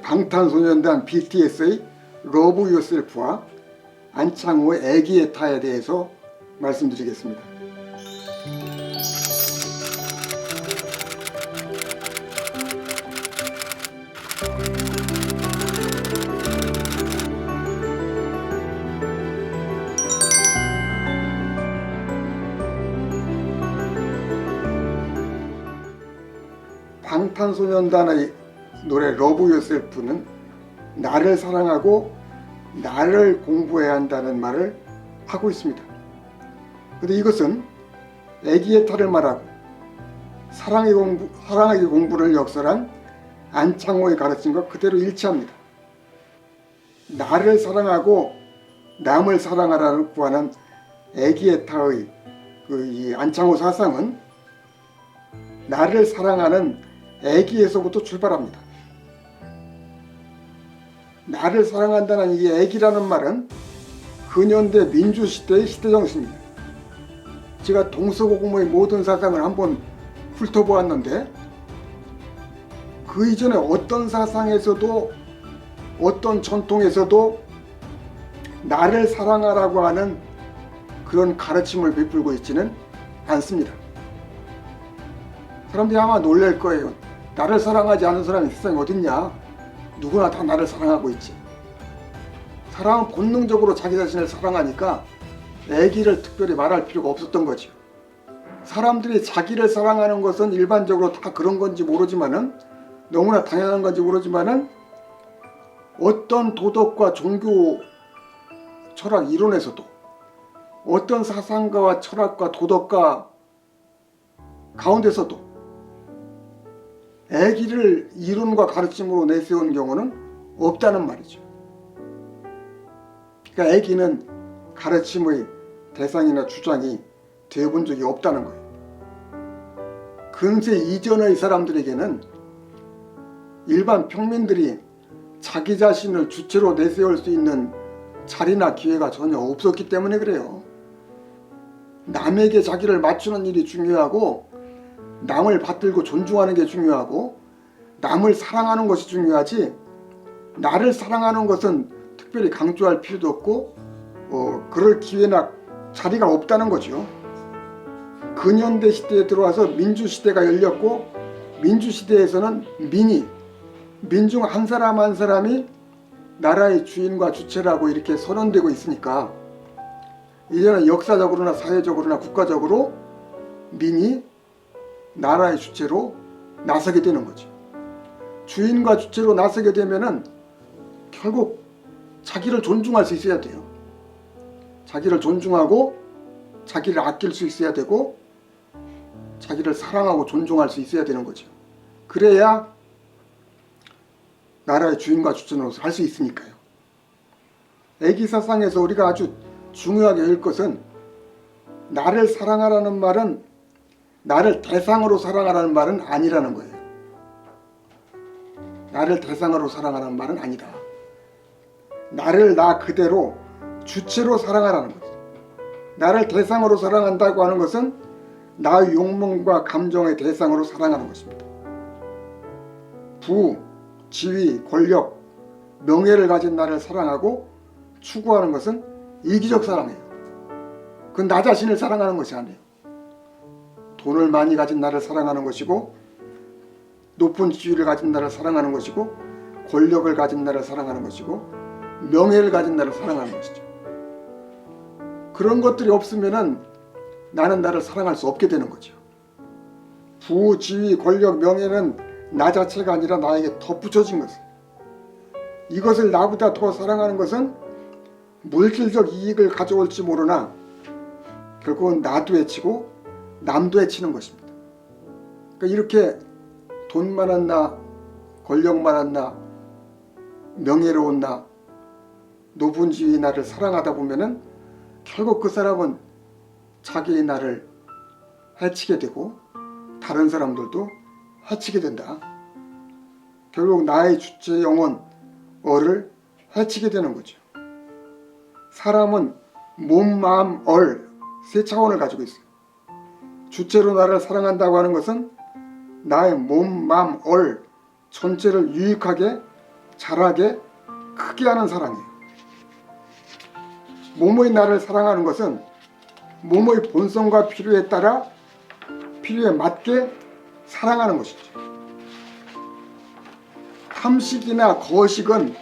방탄소년단 BTS의 러브 유어셀프와 안창호의 애기의 타에 대해서 말씀드리겠습니다. 방탄소년단의 노래 러브 유어셀프는 나를 사랑하고 나를 공부해야 한다는 말을 하고 있습니다. 그런데 이것은 애기의 탈을 말하고 사랑하기 공부를 역설한 안창호의 가르침과 그대로 일치합니다. 나를 사랑하고 남을 사랑하라고 하는 애기의 타의 이 안창호 사상은 나를 사랑하는 애기에서부터 출발합니다. 나를 사랑한다는 이 애기라는 말은 근현대 민주시대의 시대정신입니다. 제가 동서고금의 모든 사상을 한번 훑어보았는데 그 이전에 어떤 사상에서도 어떤 전통에서도 나를 사랑하라고 하는 그런 가르침을 베풀고 있지는 않습니다. 사람들이 아마 놀랄 거예요. 나를 사랑하지 않은 사람이 세상에 어딨냐? 누구나 다 나를 사랑하고 있지. 사람은 본능적으로 자기 자신을 사랑하니까 애기를 특별히 말할 필요가 없었던 거죠. 사람들이 자기를 사랑하는 것은 일반적으로 다 그런 건지 모르지만은 너무나 당연한 건지 모르지만은 어떤 도덕과 종교 철학 이론에서도 어떤 사상가와 철학과 도덕가 가운데서도 애기를 이론과 가르침으로 내세운 경우는 없다는 말이죠. 그러니까 애기는 가르침의 대상이나 주장이 되어본 적이 없다는 거예요. 근세 이전의 사람들에게는 일반 평민들이 자기 자신을 주체로 내세울 수 있는 자리나 기회가 전혀 없었기 때문에 그래요. 남에게 자기를 맞추는 일이 중요하고 남을 받들고 존중하는 게 중요하고 남을 사랑하는 것이 중요하지 나를 사랑하는 것은 특별히 강조할 필요도 없고 그럴 기회나 자리가 없다는 거죠. 근현대 시대에 들어와서 민주시대가 열렸고 민주시대에서는 민중 한 사람 한 사람이 나라의 주인과 주체라고 이렇게 선언되고 있으니까 이제는 역사적으로나 사회적으로나 국가적으로 민이 나라의 주체로 나서게 되는 거죠. 주인과 주체로 나서게 되면은 결국 자기를 존중할 수 있어야 돼요. 자기를 존중하고 자기를 아낄 수 있어야 되고 자기를 사랑하고 존중할 수 있어야 되는 거죠. 그래야 나라의 주인과 주체로서 할 수 있으니까요. 애기사상에서 우리가 아주 중요하게 할 것은 나를 사랑하라는 말은 나를 대상으로 사랑하라는 말은 아니라는 거예요. 나를 대상으로 사랑하라는 말은 아니다. 나를 나 그대로 주체로 사랑하라는 거죠. 나를 대상으로 사랑한다고 하는 것은 나의 욕망과 감정의 대상으로 사랑하는 것입니다. 부, 지위, 권력, 명예를 가진 나를 사랑하고 추구하는 것은 이기적 사랑이에요. 그건 나 자신을 사랑하는 것이 아니에요. 돈을 많이 가진 나를 사랑하는 것이고 높은 지위를 가진 나를 사랑하는 것이고 권력을 가진 나를 사랑하는 것이고 명예를 가진 나를 사랑하는 것이죠. 그런 것들이 없으면은 나는 나를 사랑할 수 없게 되는 거죠. 부, 지위, 권력, 명예는 나 자체가 아니라 나에게 덧붙여진 것을 이것을 나보다 더 사랑하는 것은 물질적 이익을 가져올지 모르나 결국은 나도 해치고 남도 해치는 것입니다. 그러니까 이렇게 돈 많은 나, 권력 많은 나, 명예로운 나, 높은 지위 나를 사랑하다 보면은 결국 그 사람은 자기의 나를 해치게 되고 다른 사람들도 해치게 된다. 결국 나의 주체 영혼을 해치게 되는 거죠. 사람은 몸, 마음, 세 차원을 가지고 있어요. 주체로 나를 사랑한다고 하는 것은 나의 몸, 마음, 전체를 유익하게, 잘하게, 크게 하는 사랑이에요. 몸의 나를 사랑하는 것은 몸의 본성과 필요에 따라 필요에 맞게 사랑하는 것이죠. 탐식이나 거식은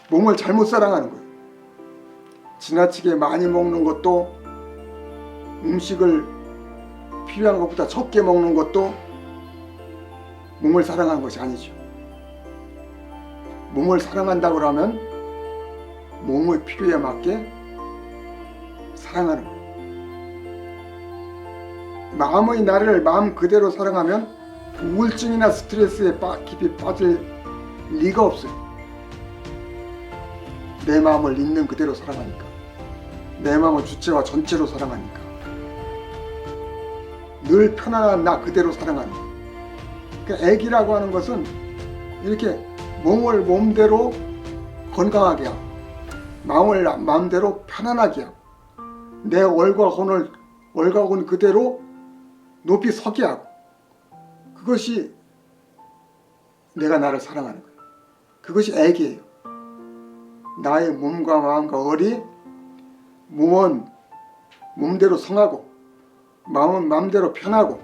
몸을 잘못 사랑하는 거예요. 지나치게 많이 먹는 것도, 음식을 필요한 것보다 적게 먹는 것도 몸을 사랑하는 것이 아니죠. 몸을 사랑한다고 하면 몸의 필요에 맞게 사랑하는 거예요. 마음의 나를 마음 그대로 사랑하면 우울증이나 스트레스에 깊이 빠질 리가 없어요. 내 마음을 있는 그대로 사랑하니까, 내 마음을 주체와 전체로 사랑하니까, 늘 편안한 나 그대로 사랑하는 거예요. 그러니까 애기라고 하는 것은 이렇게 몸을 몸대로 건강하게 하고, 마음을 마음대로 편안하게 하고, 내 얼과 혼 그대로 높이 서게 하고, 그것이 내가 나를 사랑하는 거예요. 그것이 애기예요. 나의 몸과 마음과 얼이, 몸은 몸대로 성하고 마음은 마음대로 편하고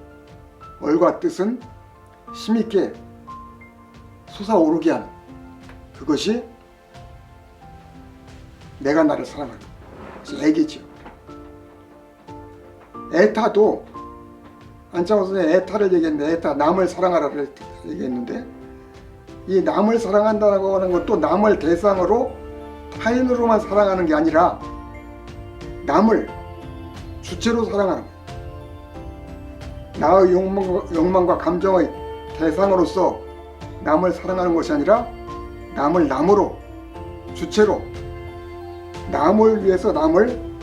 얼과 뜻은 힘있게 솟아오르게 하는, 그것이 내가 나를 사랑하는 것이 애기죠. 애타도, 안창호 선생님이 애타를 얘기했는데, 애타 남을 사랑하라를 얘기했는데, 이 남을 사랑한다고 하는 것도 남을 대상으로 타인으로만 사랑하는 게 아니라 남을 주체로 사랑하는 거예요. 나의 욕망과 감정의 대상으로서 남을 사랑하는 것이 아니라 남을 남으로, 주체로, 남을 위해서 남을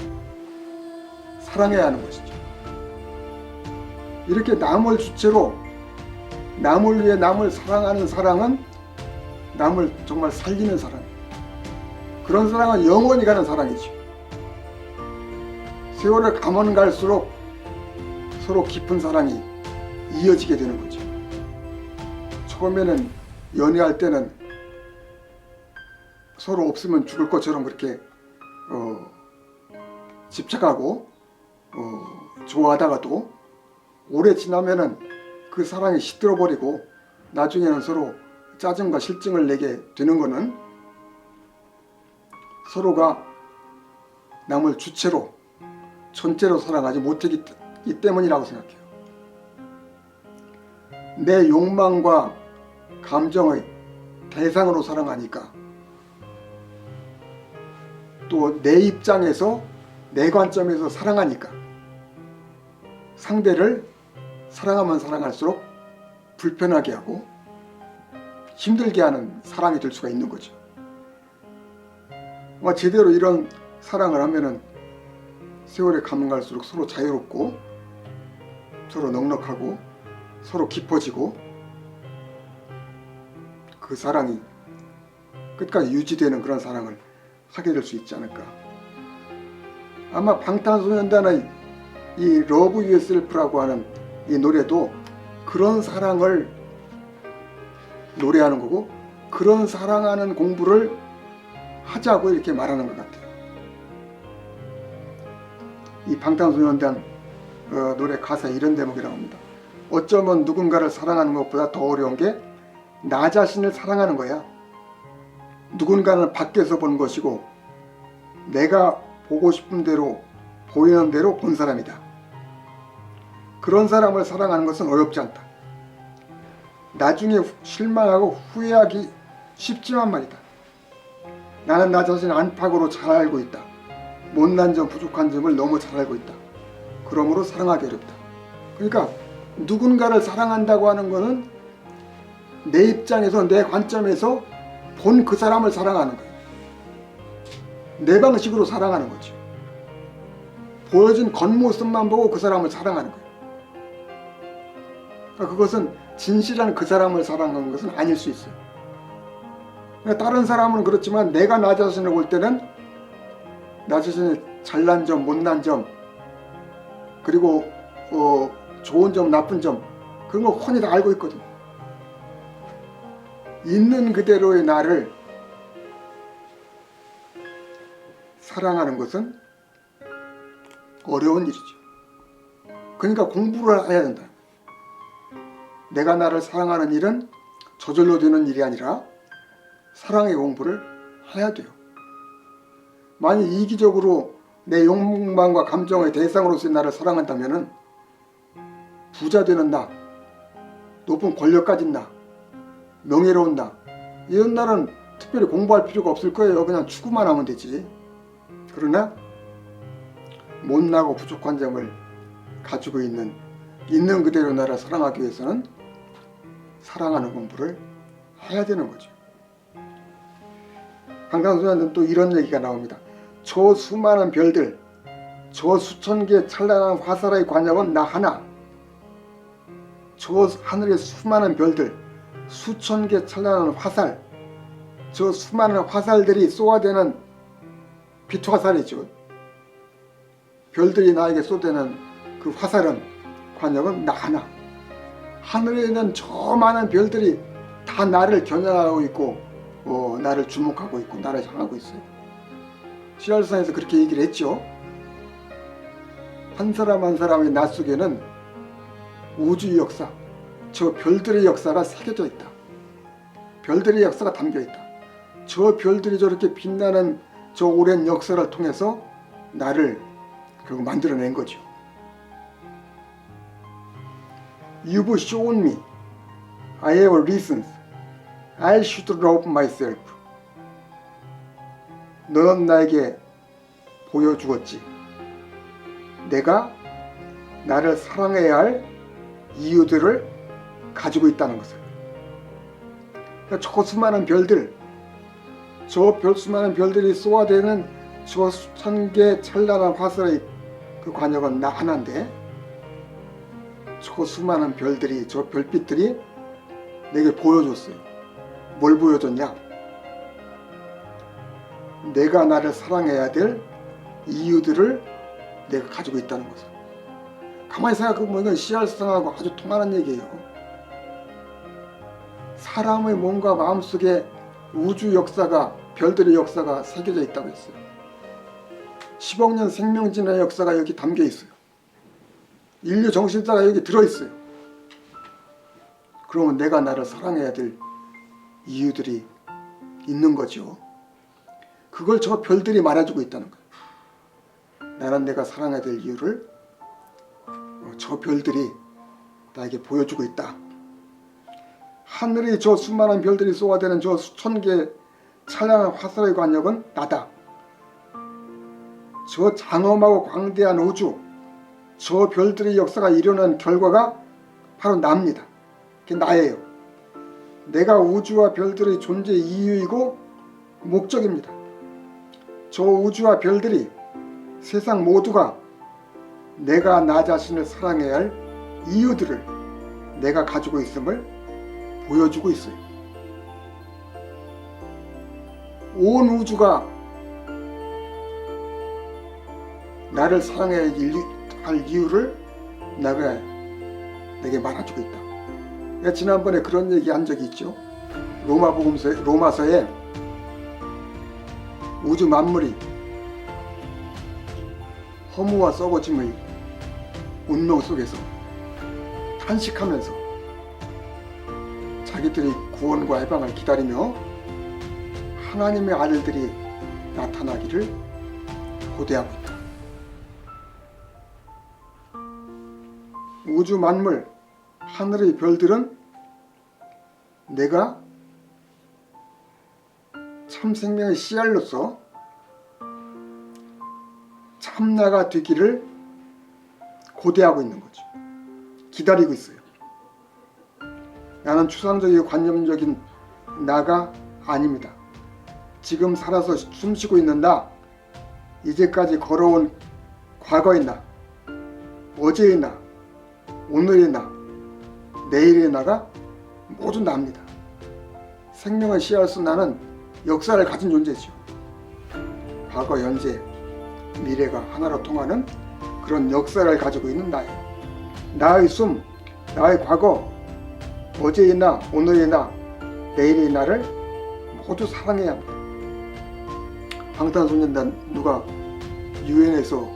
사랑해야 하는 것이죠. 이렇게 남을 주체로, 남을 위해 남을 사랑하는 사랑은 남을 정말 살리는 사랑이에요. 그런 사랑은 영원히 가는 사랑이죠. 세월을 가면 갈수록 서로 깊은 사랑이 이어지게 되는 거죠. 처음에는 연애할 때는 서로 없으면 죽을 것처럼 그렇게 집착하고 좋아하다가도 오래 지나면은 그 사랑이 시들어버리고 나중에는 서로 짜증과 실증을 내게 되는 거는 서로가 남을 주체로, 전체로 사랑하지 못하기 때문이라고 생각해요. 내 욕망과 감정의 대상으로 사랑하니까, 또 내 입장에서, 내 관점에서 사랑하니까 상대를 사랑하면 사랑할수록 불편하게 하고 힘들게 하는 사랑이 될 수가 있는 거죠. 제대로 이런 사랑을 하면은 세월이 가면 갈수록 서로 자유롭고, 서로 넉넉하고, 서로 깊어지고, 그 사랑이 끝까지 유지되는 그런 사랑을 하게 될 수 있지 않을까. 아마 방탄소년단의 이 러브 유어셀프라고 하는 이 노래도 그런 사랑을 노래하는 거고, 그런 사랑하는 공부를 하자고 이렇게 말하는 것 같아요. 이 방탄소년단 노래 가사에 이런 대목이라고 합니다. 어쩌면 누군가를 사랑하는 것보다 더 어려운 게 나 자신을 사랑하는 거야. 누군가는 밖에서 본 것이고 내가 보고 싶은 대로, 보이는 대로 본 사람이다. 그런 사람을 사랑하는 것은 어렵지 않다. 나중에 실망하고 후회하기 쉽지만 말이다. 나는 나 자신을 안팎으로 잘 알고 있다. 못난 점, 부족한 점을 너무 잘 알고 있다. 그러므로 사랑하기 어렵다. 그러니까 누군가를 사랑한다고 하는 것은 내 입장에서, 내 관점에서 본 그 사람을 사랑하는 거예요. 내 방식으로 사랑하는 거죠. 보여진 겉모습만 보고 그 사람을 사랑하는 거예요. 그러니까 그것은 진실한 그 사람을 사랑하는 것은 아닐 수 있어요. 그러니까 다른 사람은 그렇지만 내가 나 자신을 볼 때는 나 자신의 잘난 점, 못난 점, 그리고 좋은 점, 나쁜 점, 그런 거 훤히 다 알고 있거든. 있는 그대로의 나를 사랑하는 것은 어려운 일이죠. 그러니까 공부를 해야 된다. 내가 나를 사랑하는 일은 저절로 되는 일이 아니라 사랑의 공부를 해야 돼요. 만약 이기적으로 내 욕망과 감정의 대상으로서 나를 사랑한다면 부자 되는 나, 높은 권력 가진 나, 명예로운 나, 이런 날은 특별히 공부할 필요가 없을 거예요. 그냥 추구만 하면 되지. 그러나 못나고 부족한 점을 가지고 있는 그대로 나를 사랑하기 위해서는 사랑하는 공부를 해야 되는 거죠. 강단소년은 또 이런 얘기가 나옵니다. 저 수많은 별들, 저 수천 개의 찬란한 화살의 관역은 나 하나. 저 하늘의 수많은 별들, 수천 개의 찬란한 화살, 저 수많은 화살들이 쏘아대는 빛화살이죠. 별들이 나에게 쏘대는 그 화살은, 관역은 나 하나. 하늘에 있는 저 많은 별들이 다 나를 겨냥하고 있고 나를 주목하고 있고 나를 향하고 있어요. 시랄산에서 그렇게 얘기를 했죠. 한 사람 한 사람의 나 속에는 우주의 역사, 저 별들의 역사가 새겨져 있다. 별들의 역사가 담겨 있다. 저 별들이 저렇게 빛나는 저 오랜 역사를 통해서 나를 결국 만들어낸 거죠. You've shown me. I have reasons. I should love myself. 너는 나에게 보여주었지. 내가 나를 사랑해야 할 이유들을 가지고 있다는 것을. 그러니까 저 수많은 별들, 저 수많은 별들이 쏘아대는 저 수천 개 찬란한 화살의 그 관역은 나 하나인데, 저 수많은 별들이, 저 별빛들이 내게 보여줬어요. 뭘 보여줬냐? 내가 나를 사랑해야 될 이유들을 내가 가지고 있다는 것을. 가만히 생각해보면 이건 씨알성하고 아주 통하는 얘기예요. 사람의 몸과 마음속에 우주 역사가, 별들의 역사가 새겨져 있다고 했어요. 10억 년 생명진화의 역사가 여기 담겨 있어요. 인류 정신사가 여기 들어있어요. 그러면 내가 나를 사랑해야 될 이유들이 있는 거죠. 그걸 저 별들이 말해주고 있다는 거예요. 나는 내가 사랑해야 될 이유를 저 별들이 나에게 보여주고 있다. 하늘의 저 수많은 별들이 쏘아대는 저 수천 개의 찬란한 화살의 관역은 나다. 저 장엄하고 광대한 우주, 저 별들의 역사가 이루는 결과가 바로 나입니다. 그게 나예요. 내가 우주와 별들의 존재 이유이고 목적입니다. 저 우주와 별들이, 세상 모두가 내가 나 자신을 사랑해야 할 이유들을 내가 가지고 있음을 보여주고 있어요. 온 우주가 나를 사랑해야 할 이유를 내게 말해주고 있다. 내가 지난번에 그런 얘기 한 적이 있죠. 로마서에 우주 만물이 허무와 썩어짐의 운명 속에서 탄식하면서 자기들의 구원과 해방을 기다리며 하나님의 아들들이 나타나기를 고대하고 있다. 우주 만물, 하늘의 별들은 내가 참 생명의 씨알로서 참나가 되기를 고대하고 있는 거죠. 기다리고 있어요. 나는 추상적이고 관념적인 나가 아닙니다. 지금 살아서 숨쉬고 있는 나, 이제까지 걸어온 과거의 나, 어제의 나, 오늘의 나, 내일의 나가 모두 나입니다. 생명의 씨앗으로 나는 역사를 가진 존재죠. 과거, 현재, 미래가 하나로 통하는 그런 역사를 가지고 있는 나예요. 나의 숨, 나의 과거, 어제의 나, 오늘의 나, 내일의 날을 모두 사랑해야 합니다. 방탄소년단 누가 유엔에서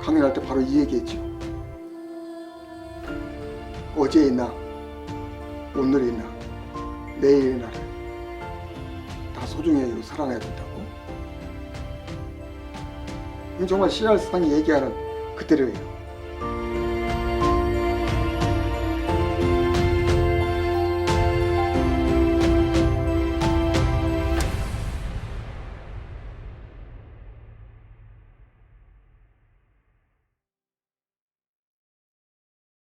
강연할 때 바로 이 얘기했죠. 어제의 나, 오늘의 나, 내일의 나를 다 소중히 사랑해야 된다고. 이건 정말 CR상이 얘기하는 그대로예요.